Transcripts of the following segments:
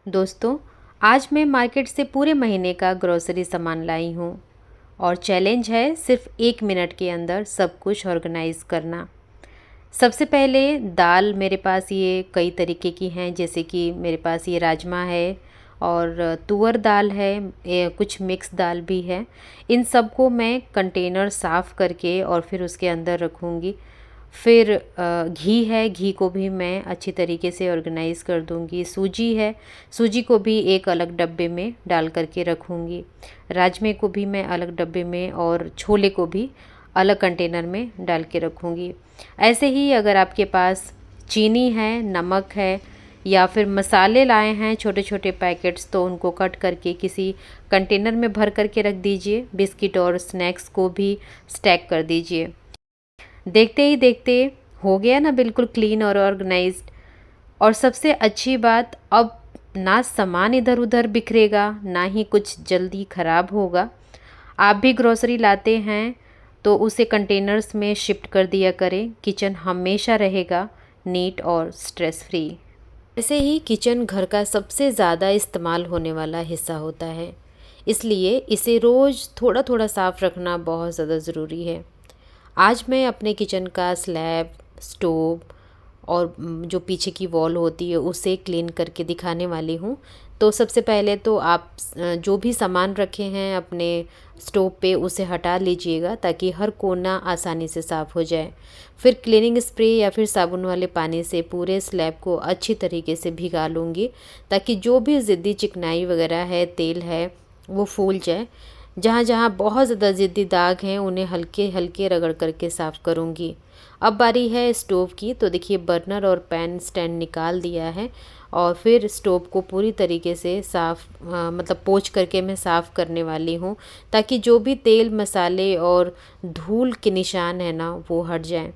दोस्तों, आज मैं मार्केट से पूरे महीने का ग्रोसरी सामान लाई हूँ और चैलेंज है सिर्फ 1 मिनट के अंदर सब कुछ ऑर्गेनाइज़ करना। सबसे पहले दाल मेरे पास ये कई तरीके की हैं, जैसे कि मेरे पास ये राजमा है और तुअर दाल है, कुछ मिक्स दाल भी है। इन सबको मैं कंटेनर साफ़ करके और फिर उसके अंदर रखूँगी। फिर घी है, घी को भी मैं अच्छी तरीके से ऑर्गेनाइज़ कर दूँगी। सूजी है, सूजी को भी एक अलग डब्बे में डाल कर के रखूँगी। राजमे को भी मैं अलग डब्बे में और छोले को भी अलग कंटेनर में डाल के रखूँगी। ऐसे ही अगर आपके पास चीनी है, नमक है या फिर मसाले लाए हैं छोटे छोटे पैकेट्स, तो उनको कट करके किसी कंटेनर में भर करके रख दीजिए। बिस्किट और स्नैक्स को भी स्टैक कर दीजिए। देखते ही देखते हो गया ना बिल्कुल क्लीन और ऑर्गेनाइज्ड। और सबसे अच्छी बात, अब ना सामान इधर उधर बिखरेगा, ना ही कुछ जल्दी ख़राब होगा। आप भी ग्रोसरी लाते हैं तो उसे कंटेनर्स में शिफ्ट कर दिया करें। किचन हमेशा रहेगा नीट और स्ट्रेस फ्री। ऐसे ही किचन घर का सबसे ज़्यादा इस्तेमाल होने वाला हिस्सा होता है, इसलिए इसे रोज़ थोड़ा थोड़ा साफ़ रखना बहुत ज़्यादा ज़रूरी है। आज मैं अपने किचन का स्लैब, स्टोव और जो पीछे की वॉल होती है उसे क्लीन करके दिखाने वाली हूँ। तो सबसे पहले तो आप जो भी सामान रखे हैं अपने स्टोव पे उसे हटा लीजिएगा, ताकि हर कोना आसानी से साफ़ हो जाए। फिर क्लीनिंग स्प्रे या फिर साबुन वाले पानी से पूरे स्लैब को अच्छी तरीके से भिगा लूँगी, ताकि जो भी ज़िद्दी चिकनाई वगैरह है, तेल है, वो फूल जाए। जहाँ जहाँ बहुत ज़्यादा ज़िद्दी दाग हैं उन्हें हल्के हल्के रगड़ करके साफ़ करूँगी। अब बारी है स्टोव की। तो देखिए, बर्नर और पैन स्टैंड निकाल दिया है और फिर स्टोव को पूरी तरीके से साफ़ मतलब पोंछ करके मैं साफ़ करने वाली हूँ, ताकि जो भी तेल, मसाले और धूल के निशान है ना, वो हट जाएं।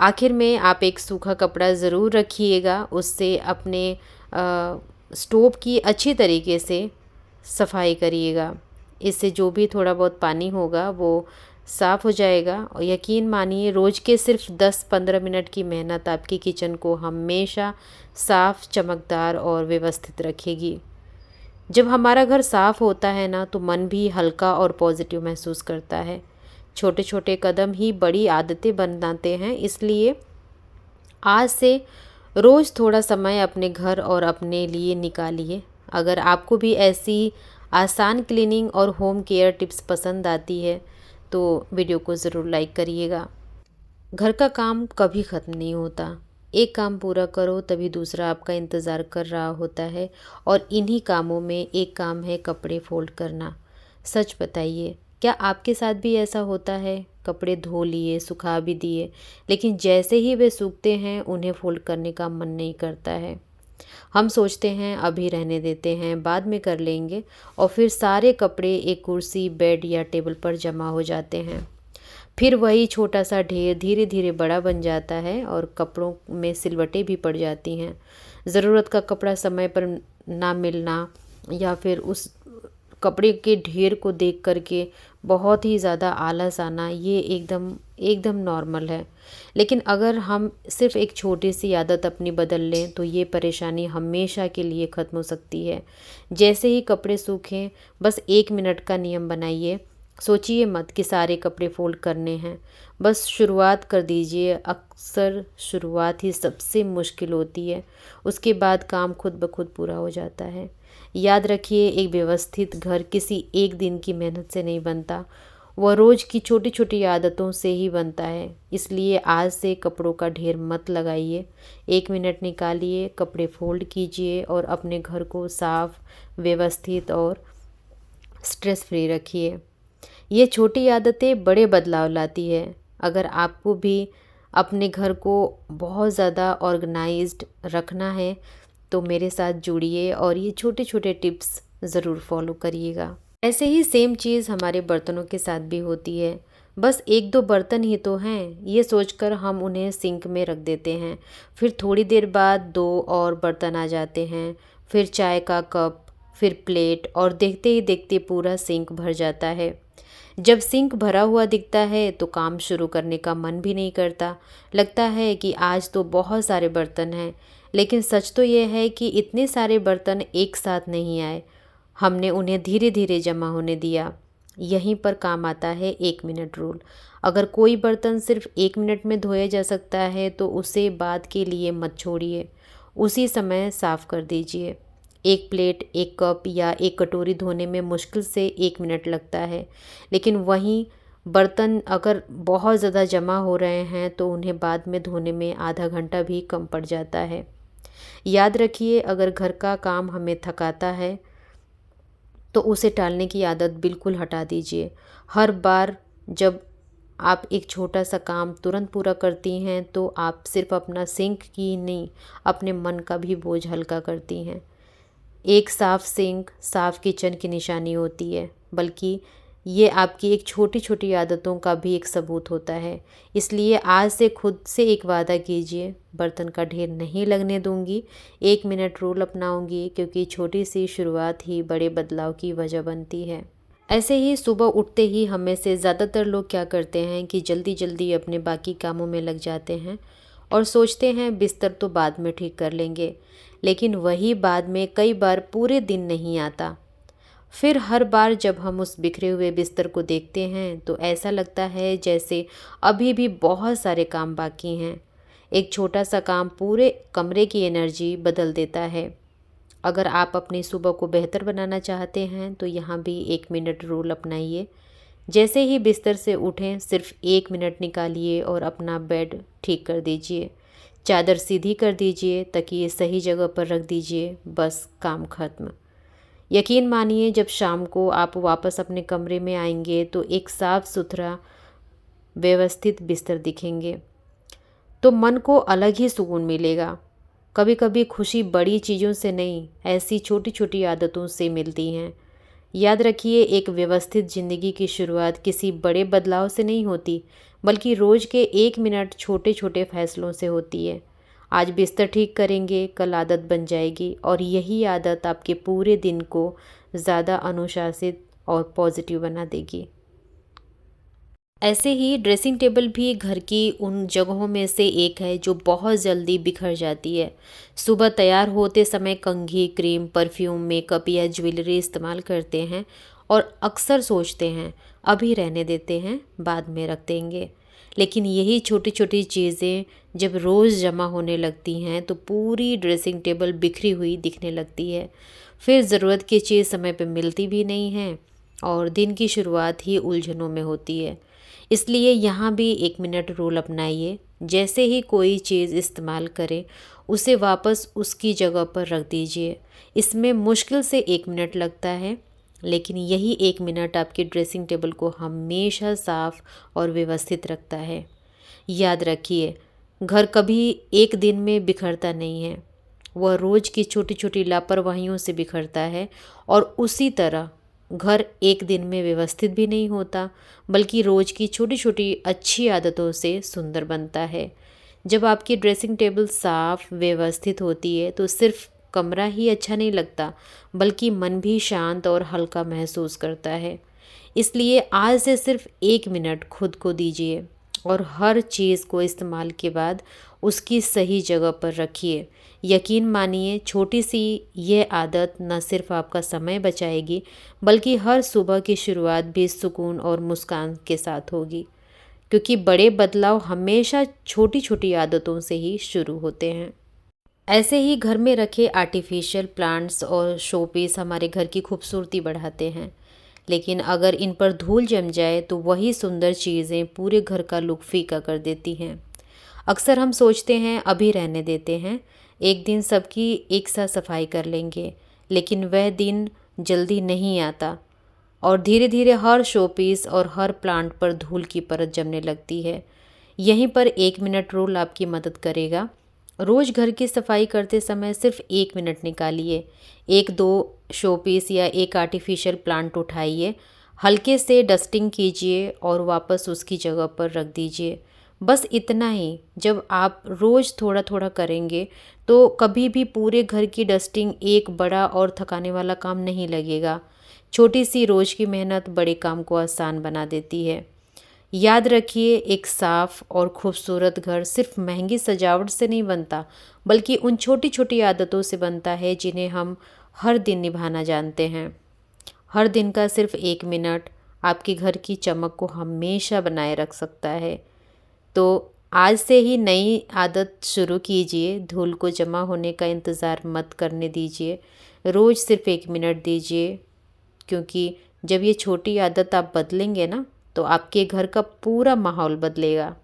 आखिर में आप एक सूखा कपड़ा ज़रूर रखिएगा, उससे अपने स्टोव की अच्छी तरीके से सफाई करिएगा। इससे जो भी थोड़ा बहुत पानी होगा वो साफ़ हो जाएगा और यकीन मानिए रोज़ के सिर्फ 10-15 मिनट की मेहनत आपकी किचन को हमेशा साफ़, चमकदार और व्यवस्थित रखेगी। जब हमारा घर साफ़ होता है ना, तो मन भी हल्का और पॉजिटिव महसूस करता है। छोटे छोटे कदम ही बड़ी आदतें बनाते हैं, इसलिए आज से रोज़ थोड़ा समय अपने घर और अपने लिए निकालिए। अगर आपको भी ऐसी आसान क्लीनिंग और होम केयर टिप्स पसंद आती है तो वीडियो को ज़रूर लाइक करिएगा। घर का काम कभी ख़त्म नहीं होता। एक काम पूरा करो तभी दूसरा आपका इंतज़ार कर रहा होता है, और इन्हीं कामों में एक काम है कपड़े फोल्ड करना। सच बताइए, क्या आपके साथ भी ऐसा होता है? कपड़े धो लिए, सुखा भी दिए, लेकिन जैसे ही वे सूखते हैं उन्हें फोल्ड करने का मन नहीं करता है। हम सोचते हैं अभी रहने देते हैं, बाद में कर लेंगे, और फिर सारे कपड़े एक कुर्सी, बेड या टेबल पर जमा हो जाते हैं। फिर वही छोटा सा ढेर धीरे धीरे बड़ा बन जाता है और कपड़ों में सिलवटें भी पड़ जाती हैं। ज़रूरत का कपड़ा समय पर ना मिलना या फिर उस कपड़े के ढेर को देख करके बहुत ही ज़्यादा आलस आना, ये एकदम एकदम नॉर्मल है। लेकिन अगर हम सिर्फ एक छोटी सी आदत अपनी बदल लें तो ये परेशानी हमेशा के लिए ख़त्म हो सकती है। जैसे ही कपड़े सूखें, बस 1 मिनट का नियम बनाइए। सोचिए मत कि सारे कपड़े फोल्ड करने हैं, बस शुरुआत कर दीजिए। अक्सर शुरुआत ही सबसे मुश्किल होती है, उसके बाद काम खुद ब खुद पूरा हो जाता है। याद रखिए, एक व्यवस्थित घर किसी एक दिन की मेहनत से नहीं बनता, वह रोज़ की छोटी छोटी आदतों से ही बनता है। इसलिए आज से कपड़ों का ढेर मत लगाइए। 1 मिनट निकालिए, कपड़े फोल्ड कीजिए और अपने घर को साफ, व्यवस्थित और स्ट्रेस फ्री रखिए। ये छोटी आदतें बड़े बदलाव लाती है। अगर आपको भी अपने घर को बहुत ज़्यादा ऑर्गेनाइज्ड रखना है तो मेरे साथ जुड़िए और ये छोटे छोटे टिप्स ज़रूर फॉलो करिएगा। ऐसे ही सेम चीज़ हमारे बर्तनों के साथ भी होती है। बस एक दो बर्तन ही तो हैं, ये सोचकर हम उन्हें सिंक में रख देते हैं। फिर थोड़ी देर बाद दो और बर्तन आ जाते हैं, फिर चाय का कप, फिर प्लेट, और देखते ही देखते पूरा सिंक भर जाता है। जब सिंक भरा हुआ दिखता है तो काम शुरू करने का मन भी नहीं करता। लगता है कि आज तो बहुत सारे बर्तन हैं, लेकिन सच तो ये है कि इतने सारे बर्तन एक साथ नहीं आए, हमने उन्हें धीरे धीरे जमा होने दिया। यहीं पर काम आता है 1 मिनट रूल। अगर कोई बर्तन सिर्फ 1 मिनट में धोया जा सकता है तो उसे बाद के लिए मत छोड़िए, उसी समय साफ़ कर दीजिए। एक प्लेट, एक कप या एक कटोरी धोने में मुश्किल से 1 मिनट लगता है, लेकिन वहीं बर्तन अगर बहुत ज़्यादा जमा हो रहे हैं तो उन्हें बाद में धोने में आधा घंटा भी कम पड़ जाता है। याद रखिए, अगर घर का काम हमें थकाता है तो उसे टालने की आदत बिल्कुल हटा दीजिए। हर बार जब आप एक छोटा सा काम तुरंत पूरा करती हैं तो आप सिर्फ अपना सिंक की नहीं, अपने मन का भी बोझ हल्का करती हैं। एक साफ़ सिंक साफ़ किचन की निशानी होती है, बल्कि ये आपकी एक छोटी छोटी आदतों का भी एक सबूत होता है। इसलिए आज से खुद से एक वादा कीजिए, बर्तन का ढेर नहीं लगने दूंगी, 1 मिनट रूल अपनाऊंगी, क्योंकि छोटी सी शुरुआत ही बड़े बदलाव की वजह बनती है। ऐसे ही सुबह उठते ही हम में से ज़्यादातर लोग क्या करते हैं कि जल्दी जल्दी अपने बाकी कामों में लग जाते हैं और सोचते हैं बिस्तर तो बाद में ठीक कर लेंगे, लेकिन वही बाद में कई बार पूरे दिन नहीं आता। फिर हर बार जब हम उस बिखरे हुए बिस्तर को देखते हैं तो ऐसा लगता है जैसे अभी भी बहुत सारे काम बाकी हैं। एक छोटा सा काम पूरे कमरे की एनर्जी बदल देता है। अगर आप अपनी सुबह को बेहतर बनाना चाहते हैं तो यहाँ भी 1 मिनट रूल अपनाइए। जैसे ही बिस्तर से उठें, सिर्फ 1 मिनट निकालिए और अपना बेड ठीक कर दीजिए। चादर सीधी कर दीजिए, तकिए सही जगह पर रख दीजिए, बस काम खत्म। यकीन मानिए, जब शाम को आप वापस अपने कमरे में आएंगे तो एक साफ सुथरा व्यवस्थित बिस्तर दिखेंगे तो मन को अलग ही सुकून मिलेगा। कभी कभी खुशी बड़ी चीज़ों से नहीं, ऐसी छोटी छोटी आदतों से मिलती हैं। याद रखिए, एक व्यवस्थित ज़िंदगी की शुरुआत किसी बड़े बदलाव से नहीं होती, बल्कि रोज़ के 1 मिनट छोटे छोटे फैसलों से होती है। आज बिस्तर ठीक करेंगे, कल आदत बन जाएगी और यही आदत आपके पूरे दिन को ज़्यादा अनुशासित और पॉजिटिव बना देगी। ऐसे ही ड्रेसिंग टेबल भी घर की उन जगहों में से एक है जो बहुत जल्दी बिखर जाती है। सुबह तैयार होते समय कंघी, क्रीम, परफ्यूम, मेकअप या ज्वेलरी इस्तेमाल करते हैं और अक्सर सोचते हैं अभी रहने देते हैं, बाद में रख देंगे। लेकिन यही छोटी छोटी चीज़ें जब रोज़ जमा होने लगती हैं तो पूरी ड्रेसिंग टेबल बिखरी हुई दिखने लगती है। फिर ज़रूरत की चीज़ समय पर मिलती भी नहीं है और दिन की शुरुआत ही उलझनों में होती है। इसलिए यहाँ भी 1 मिनट रूल अपनाइए। जैसे ही कोई चीज़ इस्तेमाल करें, उसे वापस उसकी जगह पर रख दीजिए। इसमें मुश्किल से 1 मिनट लगता है, लेकिन यही 1 मिनट आपकी ड्रेसिंग टेबल को हमेशा साफ और व्यवस्थित रखता है। याद रखिए, घर कभी एक दिन में बिखरता नहीं है, वह रोज़ की छोटी छोटी लापरवाहियों से बिखरता है। और उसी तरह घर एक दिन में व्यवस्थित भी नहीं होता, बल्कि रोज़ की छोटी छोटी अच्छी आदतों से सुंदर बनता है। जब आपकी ड्रेसिंग टेबल साफ व्यवस्थित होती है तो सिर्फ कमरा ही अच्छा नहीं लगता, बल्कि मन भी शांत और हल्का महसूस करता है। इसलिए आज से सिर्फ 1 मिनट खुद को दीजिए और हर चीज़ को इस्तेमाल के बाद उसकी सही जगह पर रखिए। यकीन मानिए, छोटी सी ये आदत न सिर्फ आपका समय बचाएगी, बल्कि हर सुबह की शुरुआत भी सुकून और मुस्कान के साथ होगी, क्योंकि बड़े बदलाव हमेशा छोटी छोटी आदतों से ही शुरू होते हैं। ऐसे ही घर में रखे आर्टिफिशियल प्लांट्स और शोपीस हमारे घर की खूबसूरती बढ़ाते हैं, लेकिन अगर इन पर धूल जम जाए तो वही सुंदर चीज़ें पूरे घर का लुक फीका कर देती हैं। अक्सर हम सोचते हैं अभी रहने देते हैं, एक दिन सबकी एक साथ सफाई कर लेंगे, लेकिन वह दिन जल्दी नहीं आता और धीरे धीरे हर शोपीस और हर प्लांट पर धूल की परत जमने लगती है। यहीं पर 1 मिनट रूल आपकी मदद करेगा। रोज़ घर की सफाई करते समय सिर्फ 1 मिनट निकालिए, एक दो शोपीस या एक आर्टिफिशियल प्लांट उठाइए, हल्के से डस्टिंग कीजिए और वापस उसकी जगह पर रख दीजिए। बस इतना ही। जब आप रोज़ थोड़ा थोड़ा करेंगे तो कभी भी पूरे घर की डस्टिंग एक बड़ा और थकाने वाला काम नहीं लगेगा। छोटी सी रोज़ की मेहनत बड़े काम को आसान बना देती है। याद रखिए, एक साफ और खूबसूरत घर सिर्फ महंगी सजावट से नहीं बनता, बल्कि उन छोटी छोटी आदतों से बनता है जिन्हें हम हर दिन निभाना जानते हैं। हर दिन का सिर्फ 1 मिनट आपके घर की चमक को हमेशा बनाए रख सकता है। तो आज से ही नई आदत शुरू कीजिए, धूल को जमा होने का इंतज़ार मत करने दीजिए, रोज़ सिर्फ 1 मिनट दीजिए, क्योंकि जब ये छोटी आदत आप बदलेंगे ना, तो आपके घर का पूरा माहौल बदलेगा।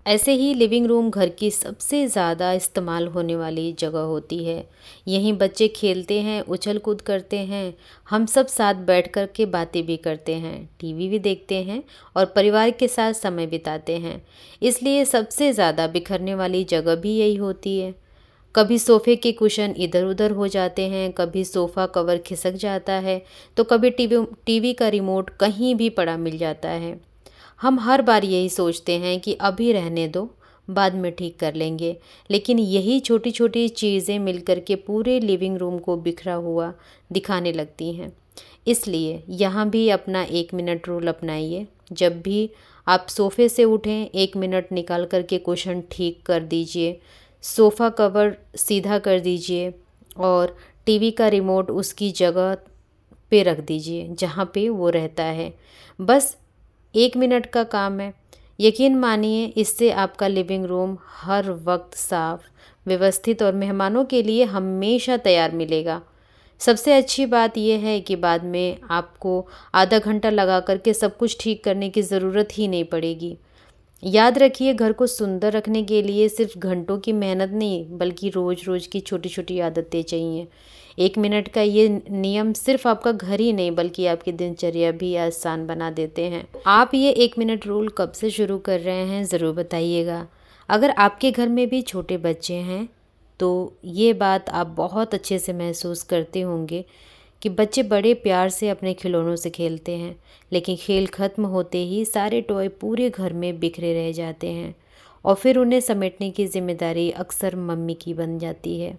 ऐसे ही लिविंग रूम घर की सबसे ज़्यादा इस्तेमाल होने वाली जगह होती है। यहीं बच्चे खेलते हैं, उछल कूद करते हैं, हम सब साथ बैठ कर के बातें भी करते हैं, टीवी भी देखते हैं और परिवार के साथ समय बिताते हैं। इसलिए सबसे ज़्यादा बिखरने वाली जगह भी यही होती है। कभी सोफ़े के कुशन इधर उधर हो जाते हैं, कभी सोफ़ा कवर खिसक जाता है, तो कभी टीवी का रिमोट कहीं भी पड़ा मिल जाता है। हम हर बार यही सोचते हैं कि अभी रहने दो, बाद में ठीक कर लेंगे, लेकिन यही छोटी छोटी चीज़ें मिलकर के पूरे लिविंग रूम को बिखरा हुआ दिखाने लगती हैं। इसलिए यहाँ भी अपना 1 मिनट रूल अपनाइए। जब भी आप सोफ़े से उठें, 1 मिनट निकाल कर के कुशन ठीक कर दीजिए, सोफ़ा कवर सीधा कर दीजिए और टीवी का रिमोट उसकी जगह पे रख दीजिए जहाँ पे वो रहता है। बस 1 मिनट का काम है। यकीन मानिए, इससे आपका लिविंग रूम हर वक्त साफ, व्यवस्थित और मेहमानों के लिए हमेशा तैयार मिलेगा। सबसे अच्छी बात यह है कि बाद में आपको आधा घंटा लगा करके सब कुछ ठीक करने की ज़रूरत ही नहीं पड़ेगी। याद रखिए, घर को सुंदर रखने के लिए सिर्फ घंटों की मेहनत नहीं, बल्कि रोज़ रोज़ की छोटी छोटी आदतें चाहिए। 1 मिनट का ये नियम सिर्फ आपका घर ही नहीं, बल्कि आपकी दिनचर्या भी आसान बना देते हैं। आप ये 1 मिनट रूल कब से शुरू कर रहे हैं, ज़रूर बताइएगा। अगर आपके घर में भी छोटे बच्चे हैं तो ये बात आप बहुत अच्छे से महसूस करते होंगे कि बच्चे बड़े प्यार से अपने खिलौनों से खेलते हैं, लेकिन खेल ख़त्म होते ही सारे टॉय पूरे घर में बिखरे रह जाते हैं और फिर उन्हें समेटने की जिम्मेदारी अक्सर मम्मी की बन जाती है।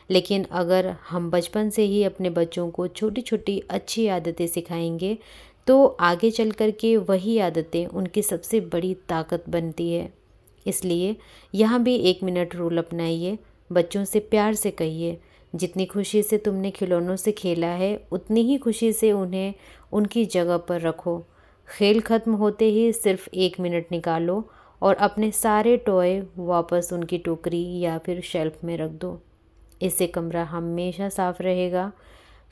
लेकिन अगर हम बचपन से ही अपने बच्चों को छोटी छोटी अच्छी आदतें सिखाएंगे, तो आगे चल कर के वही आदतें उनकी सबसे बड़ी ताकत बनती है। इसलिए यहाँ भी 1 मिनट रूल अपनाइए। बच्चों से प्यार से कहिए, जितनी खुशी से तुमने खिलौनों से खेला है, उतनी ही खुशी से उन्हें उनकी जगह पर रखो। खेल ख़त्म होते ही सिर्फ 1 मिनट निकालो और अपने सारे टॉय वापस उनकी टोकरी या फिर शेल्फ में रख दो। इससे कमरा हमेशा साफ रहेगा,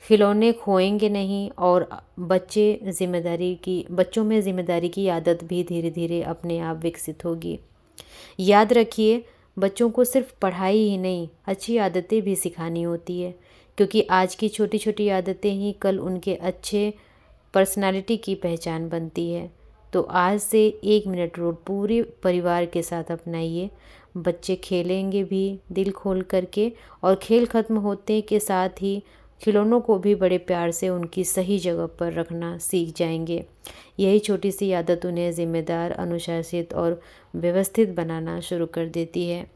खिलौने खोएंगे नहीं और बच्चों में ज़िम्मेदारी की आदत भी धीरे धीरे अपने आप विकसित होगी। याद रखिए, बच्चों को सिर्फ पढ़ाई ही नहीं, अच्छी आदतें भी सिखानी होती है, क्योंकि आज की छोटी छोटी आदतें ही कल उनके अच्छे पर्सनालिटी की पहचान बनती है। तो आज से 1 मिनट रूल पूरे परिवार के साथ अपनाइए। बच्चे खेलेंगे भी दिल खोल करके और खेल ख़त्म होते के साथ ही खिलौनों को भी बड़े प्यार से उनकी सही जगह पर रखना सीख जाएंगे। यही छोटी सी आदत उन्हें ज़िम्मेदार, अनुशासित और व्यवस्थित बनाना शुरू कर देती है।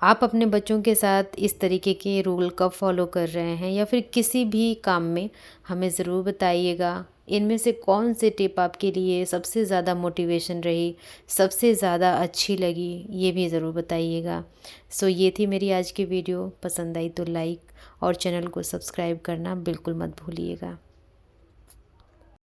आप अपने बच्चों के साथ इस तरीके के रूल कब फॉलो कर रहे हैं या फिर किसी भी काम में, हमें ज़रूर बताइएगा। इनमें से कौन सी टिप आपके लिए सबसे ज़्यादा मोटिवेशन रही, सबसे ज़्यादा अच्छी लगी, ये भी ज़रूर बताइएगा। सो ये थी मेरी आज की वीडियो। पसंद आई तो लाइक और चैनल को सब्सक्राइब करना बिल्कुल मत भूलिएगा।